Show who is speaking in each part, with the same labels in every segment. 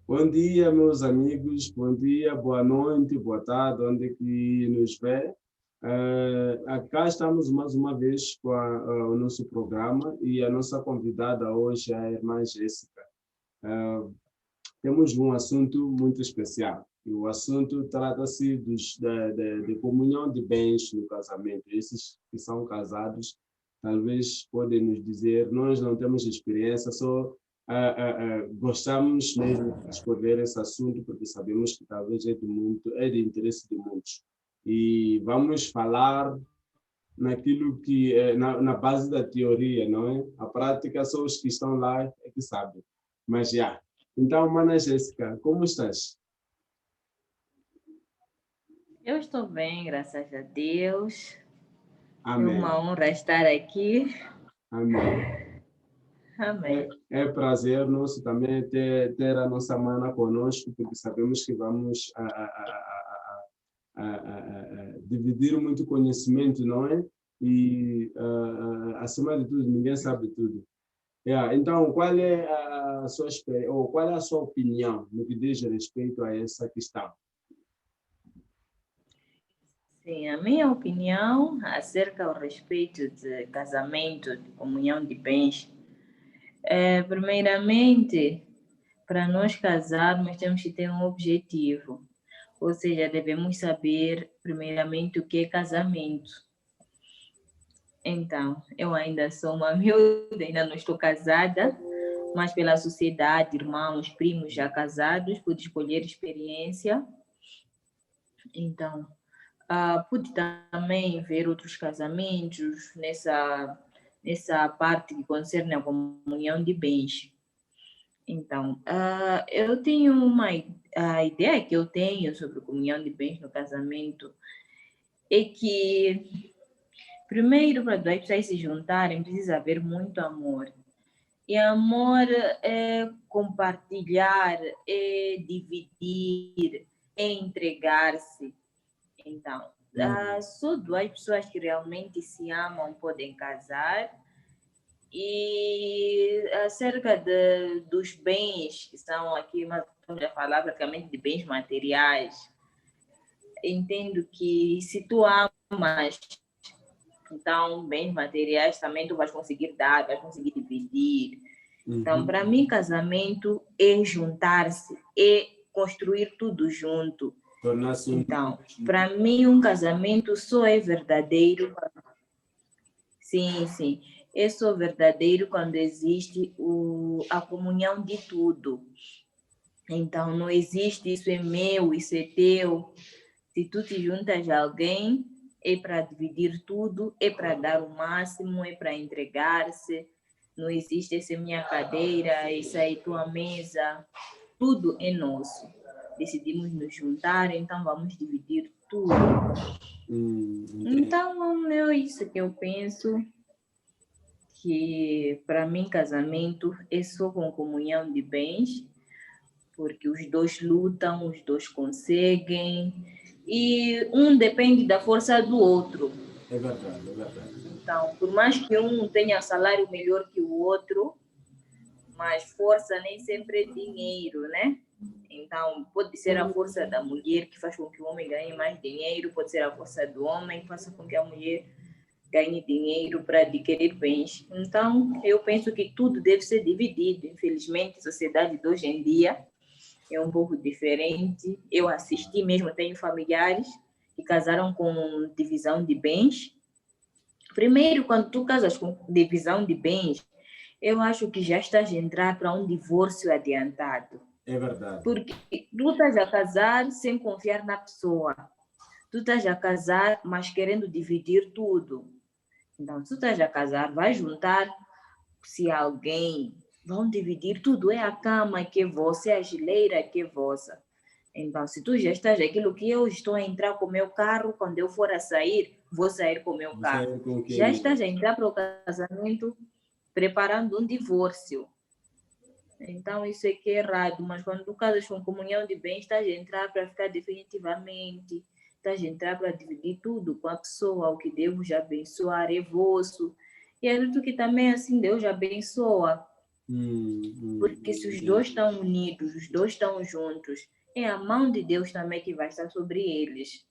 Speaker 1: Bom dia, meus amigos. Bom dia, boa noite, boa tarde, onde que nos vê. Cá estamos mais uma vez com o nosso programa e a nossa convidada hoje é a irmã Jéssica. Ah, Temos um assunto muito especial. E o assunto trata-se de comunhão de bens no casamento. Esses que são casados talvez podem nos dizer, nós não temos experiência, só gostamos mesmo de escolher esse assunto porque sabemos que talvez é de interesse de muitos. E vamos falar naquilo que é na base da teoria, não é? A prática só os que estão lá é que sabem. Mas já. Então, Mana Jéssica, como estás?
Speaker 2: Eu estou bem, graças a Deus. É
Speaker 1: Amém.
Speaker 2: uma honra estar aqui.
Speaker 1: Amém.
Speaker 2: Amém.
Speaker 1: É prazer nosso também ter a nossa mana conosco, porque sabemos que vamos dividir muito conhecimento, não é? E, acima de tudo, ninguém sabe tudo. Então, qual é a sua ou qual é a sua opinião no que diz respeito a essa questão?
Speaker 2: Sim, a minha opinião acerca ao respeito de casamento, de comunhão de bens, primeiramente, para nós casarmos, temos que ter um objetivo. Ou seja, devemos saber, primeiramente, o que é casamento. Então, eu ainda sou uma miúda, ainda não estou casada, mas pela sociedade, irmãos, primos já casados, pude escolher experiência. Então, pude também ver outros casamentos nessa parte que concerne a comunhão de bens. Então, eu tenho a ideia que eu tenho sobre comunhão de bens no casamento é que, primeiro, para dois pessoas se juntarem, precisa haver muito amor. E amor é compartilhar, é dividir, é entregar-se. Então, só duas pessoas que realmente se amam podem casar. E acerca dos bens, que são aqui, mas estamos a falar praticamente de bens materiais, entendo que se tu amas, então bens materiais também tu vais conseguir dar, vais conseguir dividir. Então, para mim, casamento é juntar-se, é construir tudo junto.
Speaker 1: Tornar-se um.
Speaker 2: Então, para mim, um casamento só é verdadeiro. Sim, sim. É só verdadeiro quando existe a comunhão de tudo. Então, não existe isso é meu, isso é teu. Se tu te juntas a alguém, é para dividir tudo, é para dar o máximo, é para entregar-se. Não existe essa é minha cadeira, essa é tua mesa. Tudo é nosso. Decidimos nos juntar, então vamos dividir tudo. Então, é isso que eu penso, que para mim casamento é só com comunhão de bens, porque os dois lutam, os dois conseguem, e um depende da força do outro.
Speaker 1: É verdade, é verdade.
Speaker 2: Então, por mais que um tenha salário melhor que o outro, mas força nem sempre é dinheiro, né? Então, pode ser a força da mulher que faz com que o homem ganhe mais dinheiro, pode ser a força do homem que faz com que a mulher ganhe dinheiro para adquirir bens. Então, eu penso que tudo deve ser dividido. Infelizmente, a sociedade de hoje em dia é um pouco diferente. Eu assisti mesmo, tenho familiares que casaram com divisão de bens. Primeiro, quando tu casas com divisão de bens, eu acho que já estás a entrar para um divórcio adiantado.
Speaker 1: É verdade.
Speaker 2: Porque tu estás a casar sem confiar na pessoa. Tu estás a casar, mas querendo dividir tudo. Então, se tu estás a casar, vai juntar se alguém, vão dividir tudo. É a cama que é vossa, é a geleira que é vossa. Então, se tu já estás aquilo que eu estou a entrar com o meu carro, quando eu for a sair, vou sair com o meu carro. Já estás a entrar para o casamento preparando um divórcio. Então, isso é que é errado. Mas quando tu casas com comunhão de bens, estás a entrar para ficar definitivamente. Estás a entrar para dividir tudo com a pessoa. O que Deus já abençoar é vosso. E é tudo que também assim Deus abençoa. Porque se os dois estão unidos, os dois estão juntos, é a mão de Deus também que vai estar sobre eles.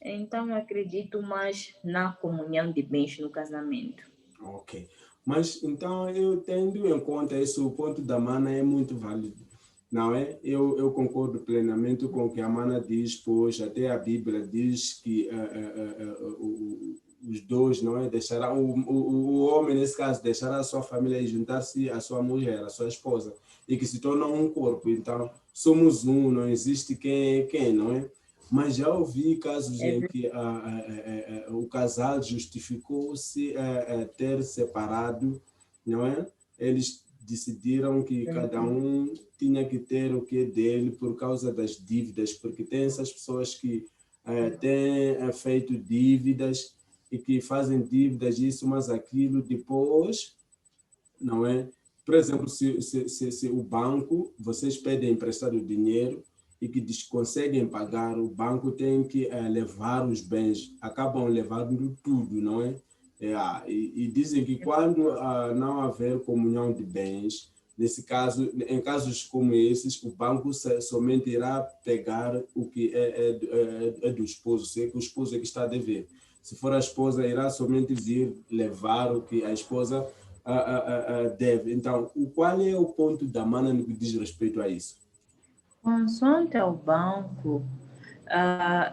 Speaker 2: Então, acredito mais na comunhão de bens no casamento.
Speaker 1: Ok. Mas, então, eu tendo em conta esse, o ponto da Mana é muito válido, não é? Eu concordo plenamente com o que a Mana diz, pois até a Bíblia diz que os dois, não é? Deixará, o homem, nesse caso, deixará a sua família e juntar-se à sua mulher, à sua esposa, e que se tornam um corpo. Então, somos um, não existe quem é quem, não é? Mas já ouvi casos em que o casal justificou-se ter separado, não é? Eles decidiram que cada um tinha que ter o que é dele por causa das dívidas, porque tem essas pessoas que têm feito dívidas e que fazem dívidas, isso, mas aquilo, depois, não é? Por exemplo, se o banco, vocês pedem emprestado dinheiro e que conseguem pagar, o banco tem que levar os bens, acabam levando tudo, não é? E dizem que quando não haver comunhão de bens, nesse caso, em casos como esses, o banco somente irá pegar o que é do esposo, se é que o esposo é que está a dever. Se for a esposa, irá somente vir levar o que a esposa deve. Então, qual é o ponto da Mana no que diz respeito a isso?
Speaker 2: Consoante ao banco,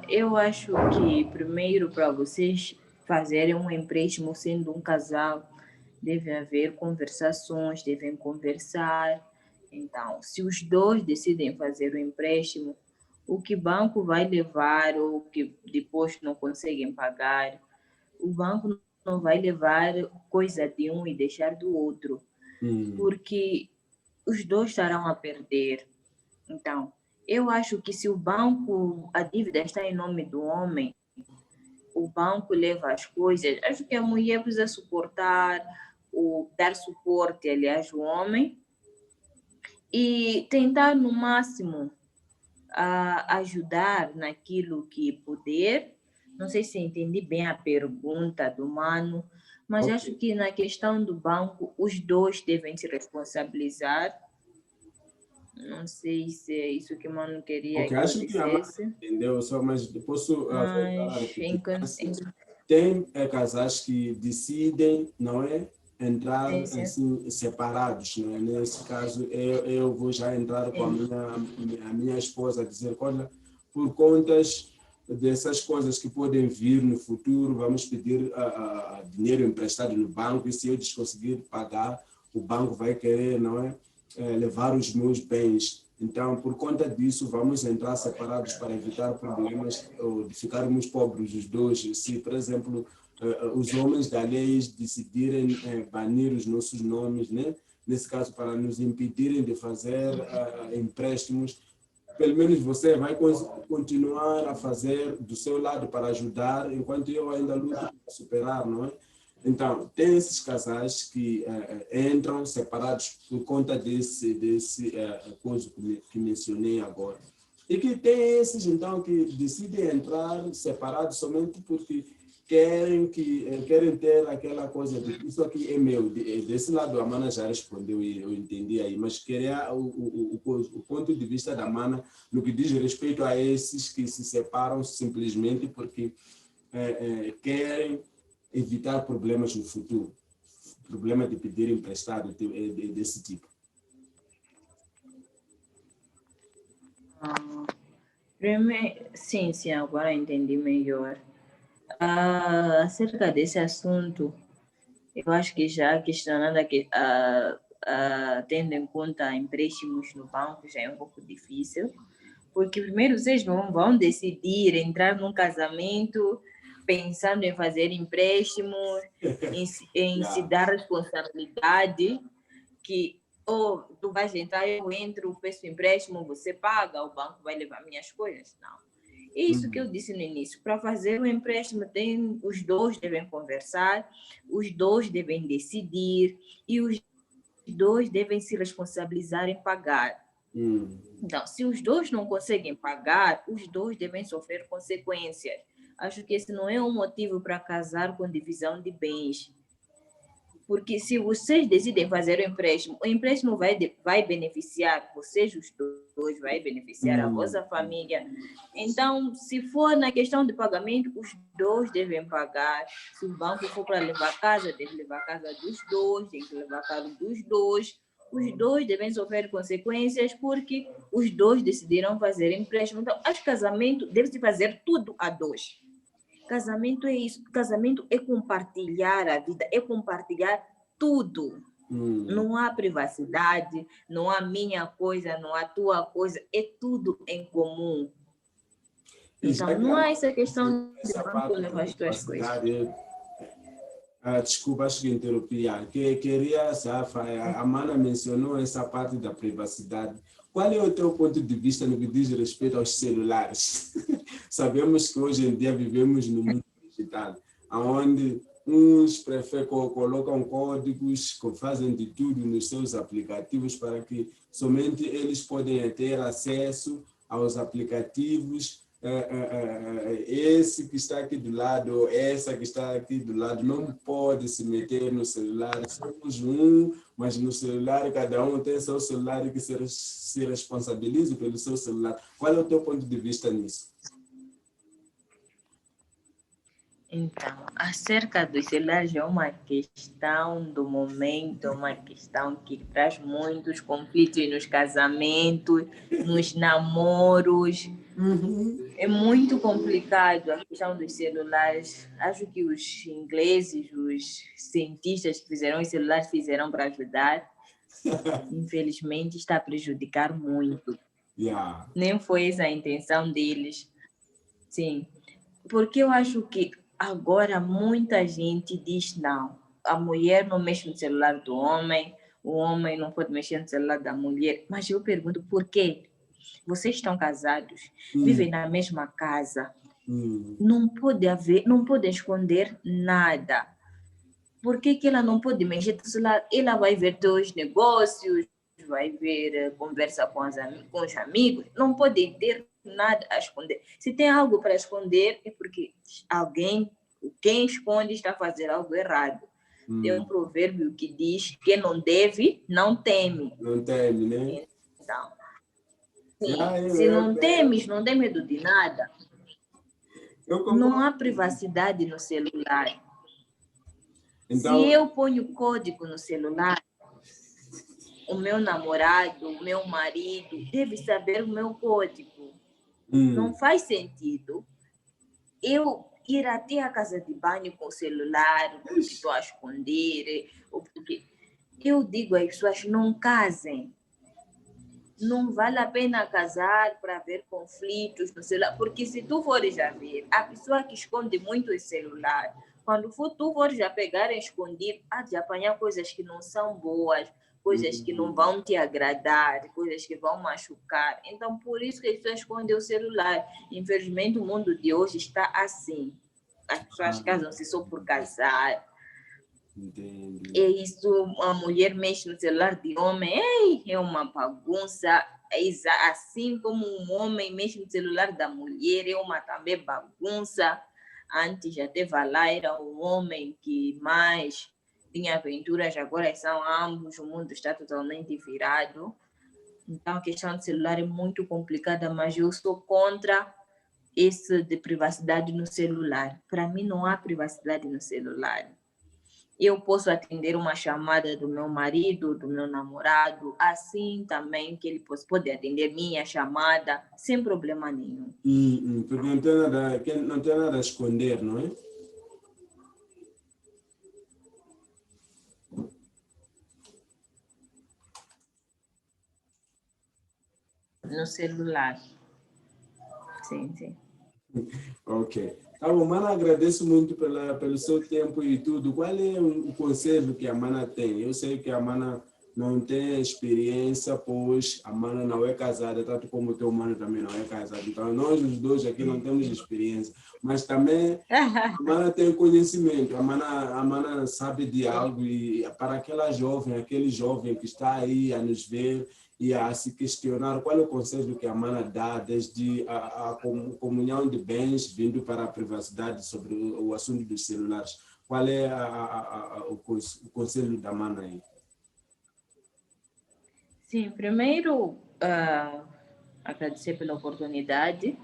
Speaker 2: eu acho que primeiro para vocês fazerem um empréstimo sendo um casal, deve haver conversações, devem conversar. Então, se os dois decidem fazer o empréstimo, o que o banco vai levar ou que depois não conseguem pagar, o banco não vai levar coisa de um e deixar do outro, porque os dois estarão a perder. Então, eu acho que se o banco, a dívida está em nome do homem, o banco leva as coisas, acho que a mulher precisa suportar, ou dar suporte, aliás, ao homem, e tentar, no máximo, ajudar naquilo que puder. Não sei se entendi bem a pergunta do Mano, mas
Speaker 1: Okay.
Speaker 2: acho que na questão do banco, os dois devem se responsabilizar. Não sei se é isso que o Mano queria
Speaker 1: Ok,
Speaker 2: que eu
Speaker 1: acho que a Mana
Speaker 2: dissesse.
Speaker 1: entendeu, só, mas posso voltar a
Speaker 2: Mas
Speaker 1: repetir. Tem casais que decidem, não é? Entrar assim separados, não é? Nesse caso, eu vou já entrar com a minha esposa, dizer, olha, por contas dessas coisas que podem vir no futuro, vamos pedir dinheiro emprestado no banco e se eu conseguir pagar, o banco vai querer, não é? Levar os meus bens. Então, por conta disso, vamos entrar separados para evitar problemas ou de ficarmos pobres os dois. Se, por exemplo, os homens da lei decidirem banir os nossos nomes, né? Nesse caso, para nos impedirem de fazer empréstimos, pelo menos você vai continuar a fazer do seu lado para ajudar, enquanto eu ainda luto para superar, não é? Então, tem esses casais que entram separados por conta desse coisa que mencionei agora. E que tem esses, então, que decidem entrar separados somente porque querem ter aquela coisa de isso aqui é meu. Desse lado, a Mana já respondeu e eu entendi aí, mas queria o ponto de vista da Mana no que diz respeito a esses que se separam simplesmente porque querem evitar problemas no futuro, problema de pedir emprestado desse tipo.
Speaker 2: Sim, sim, agora entendi melhor. Acerca desse assunto, eu acho que já questionando aqui, tendo em conta empréstimos no banco, já é um pouco difícil, porque primeiro vocês vão decidir entrar num casamento pensando em fazer empréstimo, em se dar responsabilidade, que ou tu vais entrar, eu entro, peço empréstimo, você paga, o banco vai levar minhas coisas. Não. É isso que eu disse no início. Para fazer o empréstimo, os dois devem conversar, os dois devem decidir e os dois devem se responsabilizar em pagar. Então, se os dois não conseguem pagar, os dois devem sofrer consequências. Acho que esse não é um motivo para casar com divisão de bens. Porque se vocês decidem fazer o empréstimo vai beneficiar vocês os dois, vai beneficiar a vossa família. Então, se for na questão de pagamento, os dois devem pagar. Se o banco for para levar a casa, deve levar a casa dos dois, tem que levar a casa dos dois. Os dois devem sofrer consequências porque os dois decidiram fazer empréstimo. Então, acho que casamento deve-se fazer tudo a dois. Casamento é isso. Casamento é compartilhar a vida, é compartilhar tudo. Não há privacidade, não há minha coisa, não há tua coisa, é tudo em comum. Então, não há essa questão de banco levar as tuas coisas.
Speaker 1: Desculpa, acho que interrompi. Queria, a Mana mencionou essa parte da privacidade. Qual é o teu ponto de vista no que diz respeito aos celulares? Sabemos que hoje em dia vivemos no mundo digital, onde uns colocam códigos, fazem de tudo nos seus aplicativos para que somente eles podem ter acesso aos aplicativos. Esse que está aqui do lado, essa que está aqui do lado, não pode se meter no celular. Somos mas no celular, cada um tem seu celular e que se responsabilize pelo seu celular. Qual é o teu ponto de vista nisso?
Speaker 2: Então, acerca dos celulares é uma questão do momento, uma questão que traz muitos conflitos nos casamentos, nos namoros. É muito complicado a questão dos celulares. Acho que os ingleses, os cientistas que fizeram os celulares fizeram para ajudar. Infelizmente, está a prejudicar muito. Nem foi essa a intenção deles. Sim, porque eu acho que agora muita gente diz não, a mulher não mexe no celular do homem, o homem não pode mexer no celular da mulher. Mas eu pergunto, por quê? Vocês estão casados, vivem na mesma casa, não pode esconder nada. Por que ela não pode mexer no celular? Ela vai ver teus negócios, vai ver conversa com os amigos, não pode ter nada a esconder. Se tem algo para esconder, é porque quem esconde está a fazer algo errado. Tem um provérbio que diz que não deve, não teme.
Speaker 1: Não teme, né?
Speaker 2: Então, se não temes, não tem medo de nada. Não há privacidade no celular. Então, se eu ponho código no celular, o meu namorado, o meu marido deve saber o meu código. Não faz sentido eu ir até a casa de banho com o celular, porque estou a esconder, ou porque... Eu digo às pessoas, não casem. Não vale a pena casar para ver conflitos no celular, porque se tu fores a ver, a pessoa que esconde muito o celular, quando tu fores a pegar e esconder, há de apanhar coisas que não são boas, coisas que não vão te agradar, coisas que vão machucar. Então, por isso que as pessoas escondem o celular. Infelizmente, o mundo de hoje está assim. As pessoas casam-se só por casar.
Speaker 1: Entendi.
Speaker 2: É isso, a mulher mexe no celular de homem, é uma bagunça. Assim como um homem mexe no celular da mulher, é uma também bagunça. Antes até lá era o homem que mais tinha aventuras, agora são ambos, o mundo está totalmente virado. Então a questão do celular é muito complicada, mas eu sou contra esse de privacidade no celular. Para mim não há privacidade no celular. Eu posso atender uma chamada do meu marido, do meu namorado, assim também que ele pode atender minha chamada, sem problema nenhum.
Speaker 1: Porque não tem nada a esconder, não é?
Speaker 2: No celular. Sim, sim.
Speaker 1: Ok. Tá bom, Mana, agradeço muito pelo seu tempo e tudo. Qual é o conselho que a Mana tem? Eu sei que a Mana não tem experiência, pois a Mana não é casada, tanto como o teu mano também não é casado. Então, nós os dois aqui não temos experiência. Mas também a Mana tem conhecimento, a Mana sabe de algo. E para aquele jovem que está aí a nos ver e a se questionar qual é o conselho que a Mana dá desde a comunhão de bens vindo para a privacidade sobre o assunto dos celulares. qual é o conselho da mana aí?
Speaker 2: Sim, primeiro, agradecer pela oportunidade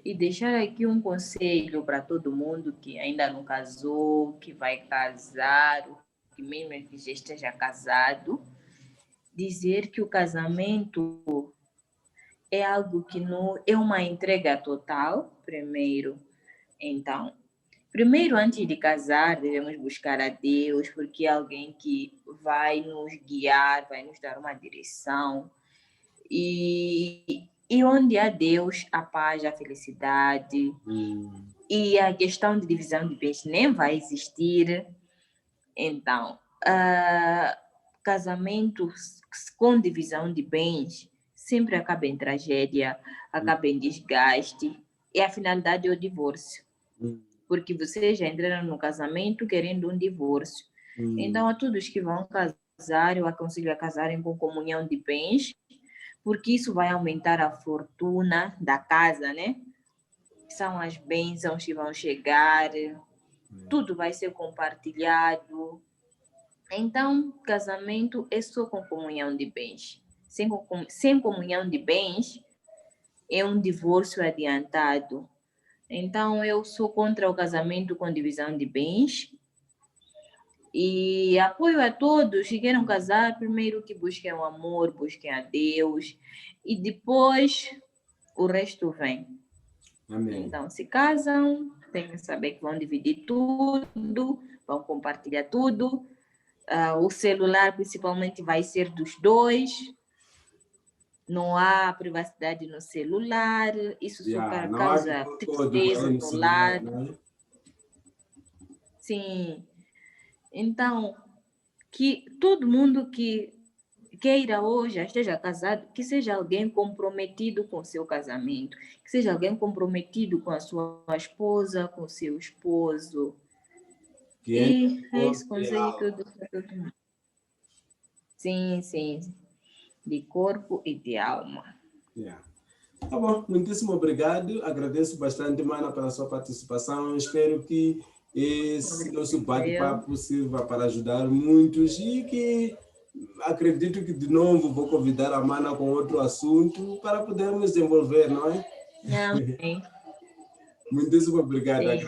Speaker 2: e deixar aqui um conselho para todo mundo que ainda não casou, que vai casar, que mesmo que já esteja casado, dizer que o casamento é algo que não é uma entrega total, primeiro. Então, primeiro, antes de casar, devemos buscar a Deus, porque é alguém que vai nos guiar, vai nos dar uma direção. E onde há Deus, a paz, a felicidade. E a questão de divisão de bens nem vai existir. Então, casamentos com divisão de bens sempre acaba em tragédia, acaba em desgaste. E a finalidade é o divórcio. Porque vocês já entraram no casamento querendo um divórcio. Então, a todos que vão casar, eu aconselho a casarem com comunhão de bens, porque isso vai aumentar a fortuna da casa, né? São as bênçãos que vão chegar, tudo vai ser compartilhado. Então, casamento é só com comunhão de bens. Sem comunhão de bens, é um divórcio adiantado. Então, eu sou contra o casamento com divisão de bens e apoio a todos que queiram casar, primeiro que busquem o amor, busquem a Deus e depois o resto vem.
Speaker 1: Amém.
Speaker 2: Então, se casam, tem que saber que vão dividir tudo, vão compartilhar tudo. O celular, principalmente, vai ser dos dois. Não há privacidade no celular, isso só causa tristeza no lar.
Speaker 1: Né?
Speaker 2: Sim. Então, que todo mundo que queira hoje, esteja casado, que seja alguém comprometido com o seu casamento, que seja alguém comprometido com a sua esposa, com o seu esposo. E é esse conselho que eu dou para todo mundo. Sim, sim. De corpo e de alma.
Speaker 1: Tá bom, muitíssimo obrigado. Agradeço bastante, Mana, pela sua participação. Espero que esse nosso bate-papo sirva para ajudar muitos e que acredito que de novo vou convidar a Mana com outro assunto para podermos desenvolver, não é?
Speaker 2: Amém.
Speaker 1: Muitíssimo obrigado.
Speaker 2: Sim.